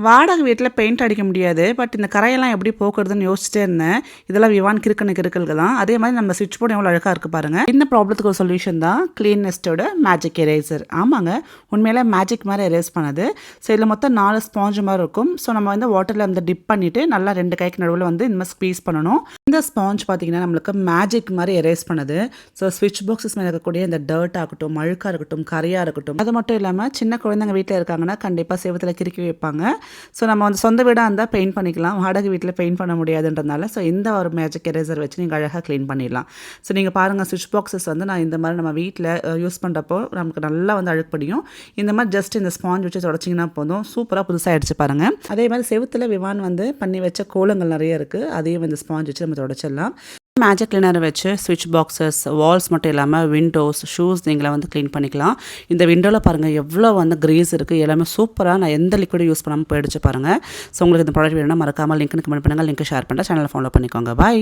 வாடகை வீட்டில் பெயிண்ட் அடிக்க முடியாது. பட் இந்த கரையெல்லாம் எப்படி போக்குறதுன்னு யோசிச்சிட்டே இருந்தேன். இதெல்லாம் விவான் கிறுக்கலுக்கு தான். அதே மாதிரி நம்ம ஸ்விட்ச் போர்டு எவ்வளோ அழகாக இருக்குது பாருங்கள். இந்த ப்ராப்ளத்துக்கு ஒரு சொல்யூஷன் தான் க்ளீன் நெஸ்ட்டோட மேஜிக் எரேசர். ஆமாங்க, உண்மையிலே மேஜிக் மாதிரி எரேஸ் பண்ணுது. ஸோ இதில் மொத்தம் 4 ஸ்பாஞ்சு மாதிரி இருக்கும். ஸோ நம்ம வந்து வாட்டரில் வந்து டிப் பண்ணிவிட்டு நல்லா 2 கைக்கு நடுவில் வந்து இந்த மாதிரி ஸ்க்வீஸ் பண்ணணும். இந்த ஸ்பாஞ்ச் பார்த்தீங்கன்னா நம்மளுக்கு மேஜிக் மாதிரி எரேஸ் பண்ணுது. ஸோ ஸ்விட்ச் பாக்ஸஸ் மேலே இருக்கக்கூடிய இந்த டர்ட் ஆகட்டும், அழுக்காக இருக்கட்டும், கரையாக இருக்கட்டும், அது மட்டும் இல்லாமல் சின்ன குழந்தைங்க வீட்டில் இருக்காங்கன்னா கண்டிப்பாக செவத்தில் கிறுக்கி வைப்பாங்க. ஸோ நம்ம வந்து சொந்த வீடாக இருந்தால் பெயிண்ட் பண்ணிக்கலாம், வாடகை வீட்டில் பெயிண்ட் பண்ண முடியாதுன்றதுனால ஸோ இந்த ஒரு மேஜிக் எரேசர் வச்சு நீங்கள் அழகாக க்ளீன் பண்ணிடலாம். ஸோ நீங்கள் பாருங்கள், ஸ்விட்ச் பாக்ஸஸ் வந்து நான் இந்த மாதிரி நம்ம வீட்டில் யூஸ் பண்ணுறப்போ நமக்கு நல்லா வந்து அழுக்குப்படியும். இந்த மாதிரி ஜஸ்ட் இந்த ஸ்பாஞ்ச் வச்சு தொடச்சிங்கன்னா போதும், சூப்பராக புதுசாக ஆகிடுச்சு பாருங்கள். அதே மாதிரி செவுத்தில் விவான் வந்து பண்ணி வச்ச கோலங்கள் நிறைய இருக்குது, அதையும் இந்த ஸ்பாஞ்ச் வச்சு நம்ம தொடச்சிடலாம். மேஜிக் கிளீனரை வச்சு ஸ்விட்ச் பாக்ஸஸ், வால்ஸ் மட்டும் இல்லாமல் விண்டோஸ், ஷூஸ் நீங்களை வந்து க்ளீன் பண்ணிக்கலாம். இந்த விண்டோவில் பாருங்கள் எவ்வளோ வந்து கிரீஸ் இருக்குது, எல்லாமே சூப்பராக. நான் எந்த லிக்விடும் யூஸ் பண்ணாமல் போயிடுச்சு பாருங்கள். ஸோ உங்களுக்கு இந்த ப்ராடக்ட் வேணும்னா மறக்காமல் லிங்க் கமெண்ட் பண்ணுங்கள், லிங்க் ஷேர் பண்ணுறேன், சேனலை ஃபாலோ பண்ணிக்கோங்க. பாய்.